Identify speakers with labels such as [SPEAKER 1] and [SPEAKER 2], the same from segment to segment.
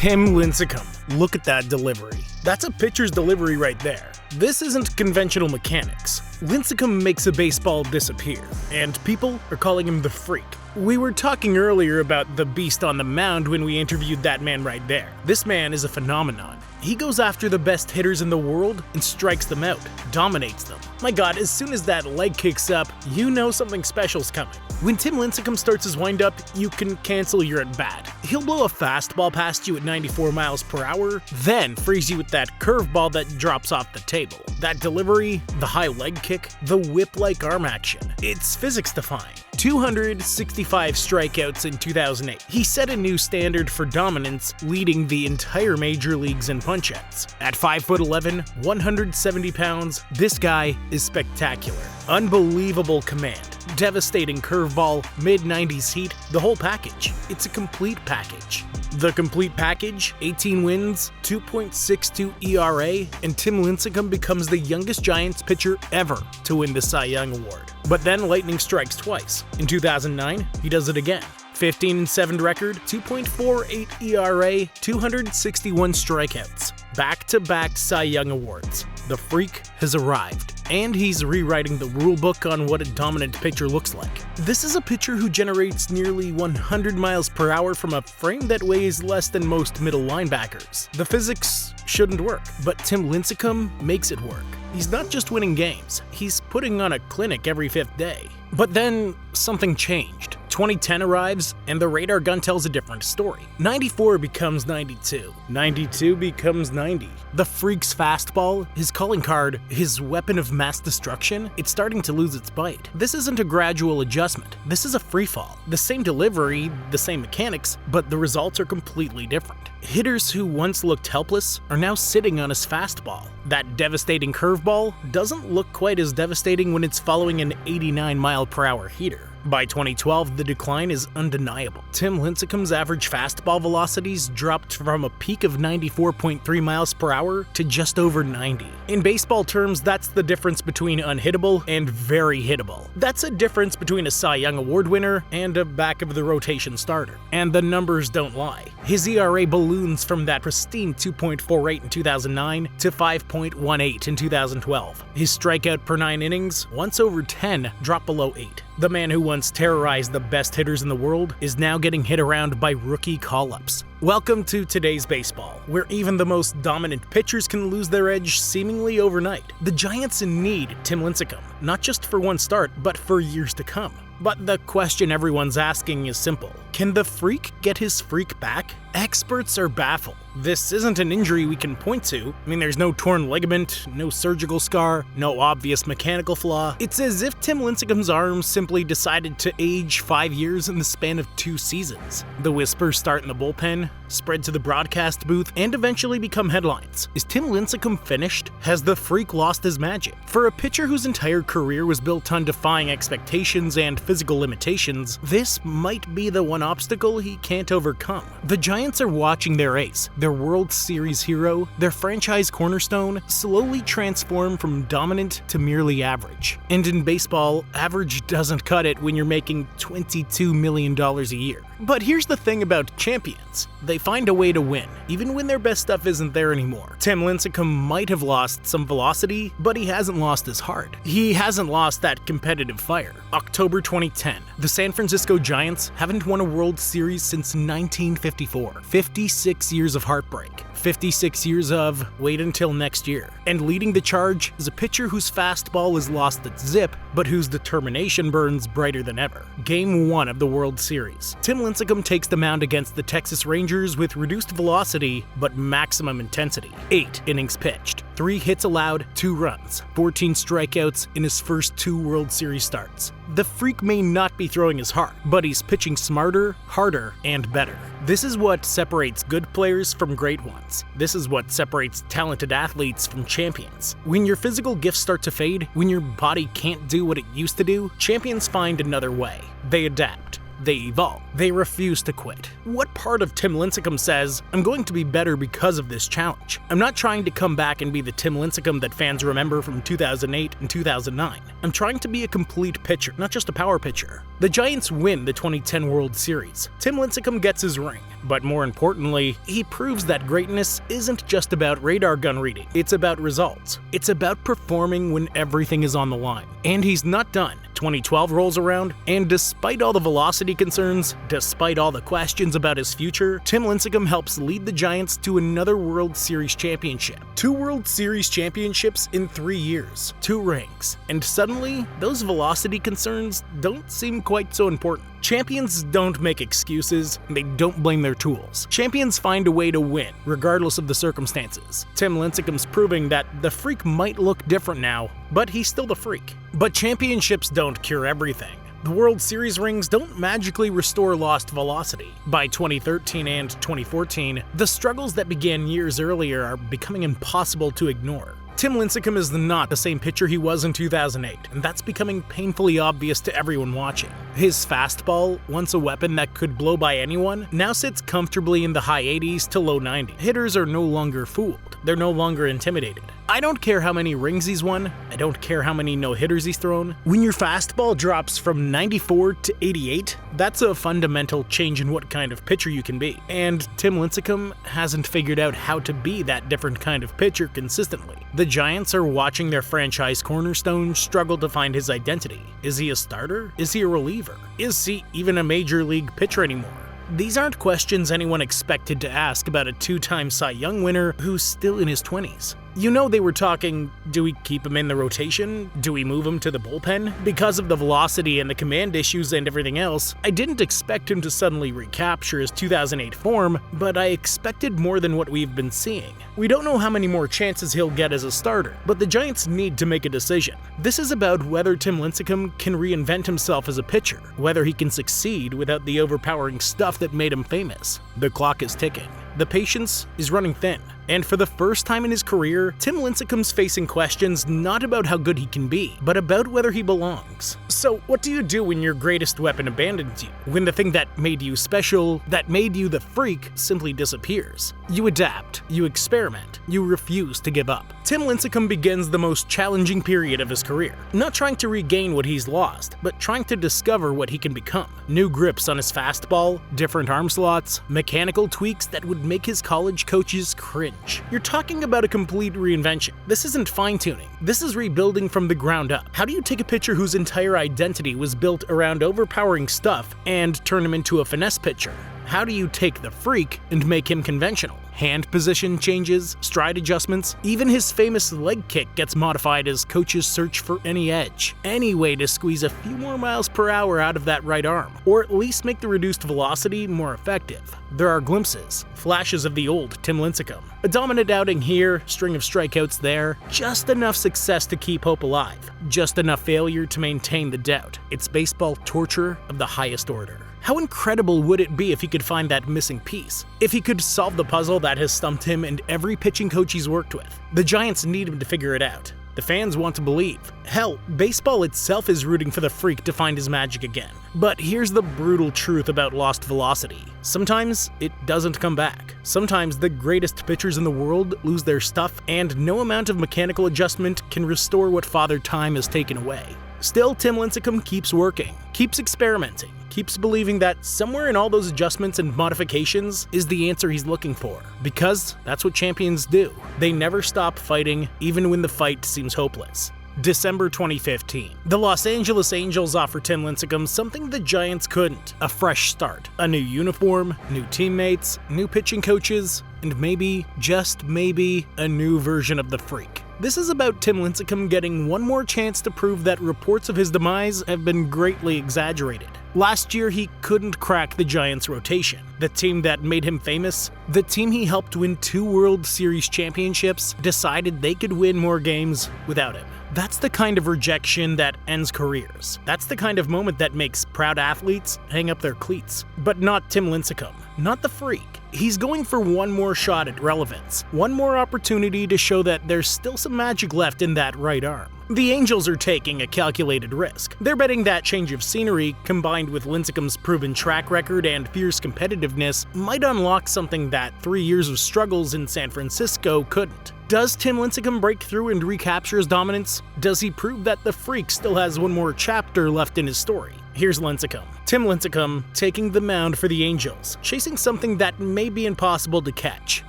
[SPEAKER 1] Tim Lincecum. Look at that delivery. That's a pitcher's delivery right there. This isn't conventional mechanics. Lincecum makes a baseball disappear, and people are calling him the Freak. We were talking earlier about the beast on the mound when we interviewed that man right there. This man is a phenomenon. He goes after the best hitters in the world and strikes them out, dominates them. My God, as soon as that leg kicks up, you know something special's coming. When Tim Lincecum starts his windup, you can cancel your at-bat. He'll blow a fastball past you at 94 miles per hour, then freeze you with that curveball that drops off the table. That delivery, the high leg kick, the whip-like arm action. It's physics-defying. 265 strikeouts in 2008. He set a new standard for dominance, leading the entire major leagues in punch-outs. At 5'11", 170 pounds, this guy is spectacular. Unbelievable command, devastating curveball, mid-90s heat, the whole package. It's a complete package. The complete package, 18 wins, 2.62 ERA, and Tim Lincecum becomes the youngest Giants pitcher ever to win the Cy Young Award. But then lightning strikes twice. In 2009, he does it again. 15-7 record, 2.48 ERA, 261 strikeouts. Back-to-back Cy Young Awards. The Freak has arrived, and he's rewriting the rulebook on what a dominant pitcher looks like. This is a pitcher who generates nearly 100 miles per hour from a frame that weighs less than most middle linebackers. The physics shouldn't work, but Tim Lincecum makes it work. He's not just winning games, he's putting on a clinic every fifth day. But then something changed. 2010 arrives, and the radar gun tells a different story. 94 becomes 92. 92 becomes 90. The Freak's fastball, his calling card, his weapon of mass destruction, it's starting to lose its bite. This isn't a gradual adjustment. This is a freefall. The same delivery, the same mechanics, but the results are completely different. Hitters who once looked helpless are now sitting on his fastball. That devastating curveball doesn't look quite as devastating when it's following an 89-mile-per-hour heater. By 2012, the decline is undeniable. Tim Lincecum's average fastball velocities dropped from a peak of 94.3 miles per hour to just over 90. In baseball terms, that's the difference between unhittable and very hittable. That's a difference between a Cy Young Award winner and a back-of-the-rotation starter. And the numbers don't lie. His ERA balloons from that pristine 2.48 in 2009 to 5.18 in 2012. His strikeout per 9 innings, once over 10, dropped below 8. The man who once terrorized the best hitters in the world is now getting hit around by rookie call-ups. Welcome to today's baseball, where even the most dominant pitchers can lose their edge seemingly overnight. The Giants need Tim Lincecum, not just for one start, but for years to come. But the question everyone's asking is simple. Can the Freak get his freak back? Experts are baffled. This isn't an injury we can point to. I mean, there's no torn ligament, no surgical scar, no obvious mechanical flaw. It's as if Tim Lincecum's arm simply decided to age 5 years in the span of 2 seasons. The whispers start in the bullpen, spread to the broadcast booth, and eventually become headlines. Is Tim Lincecum finished? Has the Freak lost his magic? For a pitcher whose entire career was built on defying expectations and physical limitations, this might be the one obstacle he can't overcome. The Giants are watching their ace, their World Series hero, their franchise cornerstone, slowly transform from dominant to merely average. And in baseball, average doesn't cut it when you're making $22 million a year. But here's the thing about champions. They find a way to win, even when their best stuff isn't there anymore. Tim Lincecum might have lost some velocity, but he hasn't lost his heart. He hasn't lost that competitive fire. October 2010. The San Francisco Giants haven't won a World Series since 1954. 56 years of heartbreak. 56 years of wait until next year. And leading the charge is a pitcher whose fastball is lost its zip, but whose determination burns brighter than ever. Game 1 of the World Series. Tim Lincecum takes the mound against the Texas Rangers with reduced velocity, but maximum intensity. 8 innings pitched, 3 hits allowed, 2 runs, 14 strikeouts in his first 2 World Series starts. The Freak may not be throwing his heart, but he's pitching smarter, harder, and better. This is what separates good players from great ones. This is what separates talented athletes from champions. When your physical gifts start to fade, when your body can't do what it used to do, champions find another way. They adapt. They evolve. They refuse to quit. What part of Tim Lincecum says, I'm going to be better because of this challenge? I'm not trying to come back and be the Tim Lincecum that fans remember from 2008 and 2009. I'm trying to be a complete pitcher, not just a power pitcher. The Giants win the 2010 World Series. Tim Lincecum gets his ring. But more importantly, he proves that greatness isn't just about radar gun reading, it's about results. It's about performing when everything is on the line. And he's not done. 2012 rolls around, and despite all the velocity concerns, despite all the questions about his future, Tim Lincecum helps lead the Giants to another World Series championship. 2 World Series championships in 3 years, 2 rings, and suddenly, those velocity concerns don't seem quite so important. Champions don't make excuses, and they don't blame their tools. Champions find a way to win, regardless of the circumstances. Tim Lincecum's proving that the freak might look different now, but he's still the freak. But championships don't cure everything. The World Series rings don't magically restore lost velocity. By 2013 and 2014, the struggles that began years earlier are becoming impossible to ignore. Tim Lincecum is not the same pitcher he was in 2008, and that's becoming painfully obvious to everyone watching. His fastball, once a weapon that could blow by anyone, now sits comfortably in the high 80s to low 90s. Hitters are no longer fooled. They're no longer intimidated. I don't care how many rings he's won, I don't care how many no-hitters he's thrown. When your fastball drops from 94 to 88, that's a fundamental change in what kind of pitcher you can be. And Tim Lincecum hasn't figured out how to be that different kind of pitcher consistently. The Giants are watching their franchise cornerstone struggle to find his identity. Is he a starter? Is he a reliever? Is he even a major league pitcher anymore? These aren't questions anyone expected to ask about a 2-time Cy Young winner who's still in his 20s. You know they were talking, do we keep him in the rotation? Do we move him to the bullpen? Because of the velocity and the command issues and everything else, I didn't expect him to suddenly recapture his 2008 form, but I expected more than what we've been seeing. We don't know how many more chances he'll get as a starter, but the Giants need to make a decision. This is about whether Tim Lincecum can reinvent himself as a pitcher, whether he can succeed without the overpowering stuff that made him famous. The clock is ticking. The patience is running thin. And for the first time in his career, Tim Lincecum's facing questions not about how good he can be, but about whether he belongs. So what do you do when your greatest weapon abandons you? When the thing that made you special, that made you the freak, simply disappears? You adapt, you experiment, you refuse to give up. Tim Lincecum begins the most challenging period of his career, not trying to regain what he's lost, but trying to discover what he can become. New grips on his fastball, different arm slots, mechanical tweaks that would make his college coaches cringe. You're talking about a complete reinvention. This isn't fine-tuning. This is rebuilding from the ground up. How do you take a pitcher whose entire identity was built around overpowering stuff and turn him into a finesse pitcher? How do you take the freak and make him conventional? Hand position changes, stride adjustments, even his famous leg kick gets modified as coaches search for any edge, any way to squeeze a few more miles per hour out of that right arm, or at least make the reduced velocity more effective. There are glimpses, flashes of the old Tim Lincecum. A dominant outing here, string of strikeouts there, just enough success to keep hope alive, just enough failure to maintain the doubt. It's baseball torture of the highest order. How incredible would it be if he could find that missing piece? If he could solve the puzzle that has stumped him and every pitching coach he's worked with? The Giants need him to figure it out. The fans want to believe. Hell, baseball itself is rooting for the freak to find his magic again. But here's the brutal truth about lost velocity. Sometimes it doesn't come back. Sometimes the greatest pitchers in the world lose their stuff, and no amount of mechanical adjustment can restore what Father Time has taken away. Still, Tim Lincecum keeps working, keeps experimenting, keeps believing that somewhere in all those adjustments and modifications is the answer he's looking for. Because that's what champions do. They never stop fighting, even when the fight seems hopeless. December 2015. The Los Angeles Angels offer Tim Lincecum something the Giants couldn't. A fresh start. A new uniform, new teammates, new pitching coaches, and maybe, just maybe, a new version of the freak. This is about Tim Lincecum getting one more chance to prove that reports of his demise have been greatly exaggerated. Last year, he couldn't crack the Giants' rotation. The team that made him famous, the team he helped win 2 World Series championships, decided they could win more games without him. That's the kind of rejection that ends careers. That's the kind of moment that makes proud athletes hang up their cleats. But not Tim Lincecum, not the freak. He's going for one more shot at relevance, one more opportunity to show that there's still some magic left in that right arm. The Angels are taking a calculated risk. They're betting that change of scenery, combined with Lincecum's proven track record and fierce competitiveness, might unlock something that 3 years of struggles in San Francisco couldn't. Does Tim Lincecum break through and recapture his dominance? Does he prove that the freak still has one more chapter left in his story? Here's Lincecum. Tim Lincecum taking the mound for the Angels, chasing something that may be impossible to catch,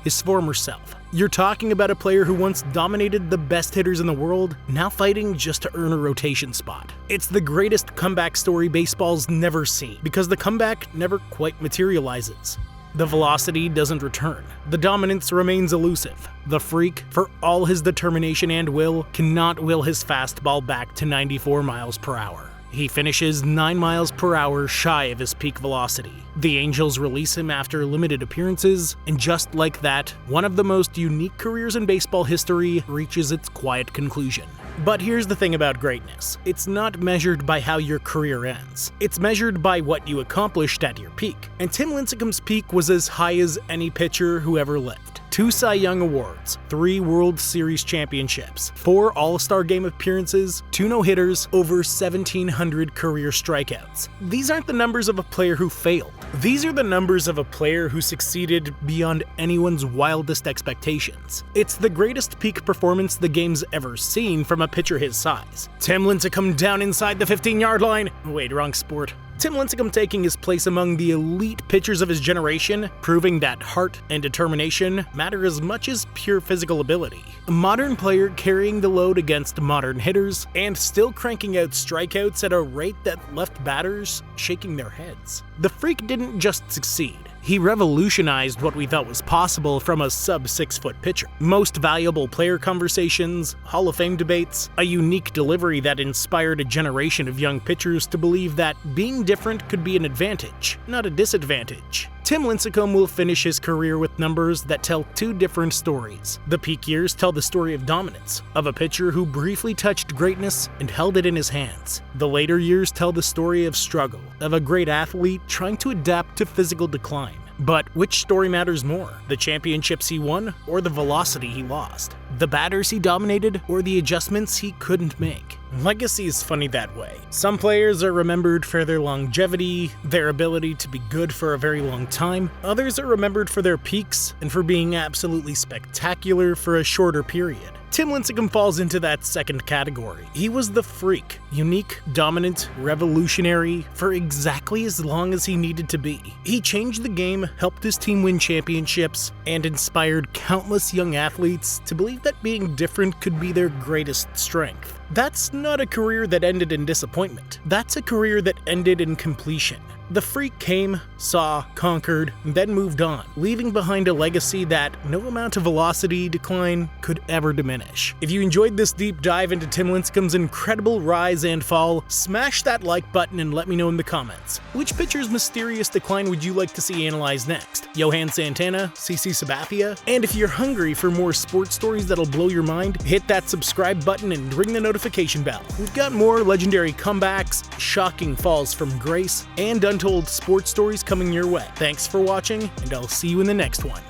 [SPEAKER 1] his former self. You're talking about a player who once dominated the best hitters in the world, now fighting just to earn a rotation spot. It's the greatest comeback story baseball's never seen, because the comeback never quite materializes. The velocity doesn't return. The dominance remains elusive. The freak, for all his determination and will, cannot will his fastball back to 94 miles per hour. He finishes 9 miles per hour shy of his peak velocity. The Angels release him after limited appearances, and just like that, one of the most unique careers in baseball history reaches its quiet conclusion. But here's the thing about greatness. It's not measured by how your career ends. It's measured by what you accomplished at your peak. And Tim Lincecum's peak was as high as any pitcher who ever lived. 2 Cy Young Awards, 3 World Series championships, 4 All-Star Game appearances, 2 no-hitters, over 1,700 career strikeouts. These aren't the numbers of a player who failed. These are the numbers of a player who succeeded beyond anyone's wildest expectations. It's the greatest peak performance the game's ever seen from a pitcher his size. Tim Lincecum down inside the 15-yard line. Wait, wrong sport. Tim Lincecum taking his place among the elite pitchers of his generation, proving that heart and determination matter as much as pure physical ability. A modern player carrying the load against modern hitters, and still cranking out strikeouts at a rate that left batters shaking their heads. The freak didn't just succeed. He revolutionized what we thought was possible from a sub-6-foot pitcher. Most valuable player conversations, Hall of Fame debates, a unique delivery that inspired a generation of young pitchers to believe that being different could be an advantage, not a disadvantage. Tim Lincecum will finish his career with numbers that tell 2 different stories. The peak years tell the story of dominance, of a pitcher who briefly touched greatness and held it in his hands. The later years tell the story of struggle, of a great athlete trying to adapt to physical decline. But which story matters more, the championships he won or the velocity he lost? The batters he dominated or the adjustments he couldn't make? Legacy is funny that way. Some players are remembered for their longevity, their ability to be good for a very long time. Others are remembered for their peaks and for being absolutely spectacular for a shorter period. Tim Lincecum falls into that second category. He was the freak, unique, dominant, revolutionary for exactly as long as he needed to be. He changed the game, helped his team win championships, and inspired countless young athletes to believe that being different could be their greatest strength. That's not a career that ended in disappointment. That's a career that ended in completion. The freak came, saw, conquered, and then moved on, leaving behind a legacy that no amount of velocity decline could ever diminish. If you enjoyed this deep dive into Tim Lincecum's incredible rise and fall, smash that like button and let me know in the comments. Which pitcher's mysterious decline would you like to see analyzed next? Johan Santana? CC Sabathia? And if you're hungry for more sports stories that'll blow your mind, hit that subscribe button and ring the notification bell. We've got more legendary comebacks, shocking falls from grace, and untold sports stories coming your way. Thanks for watching, and I'll see you in the next one.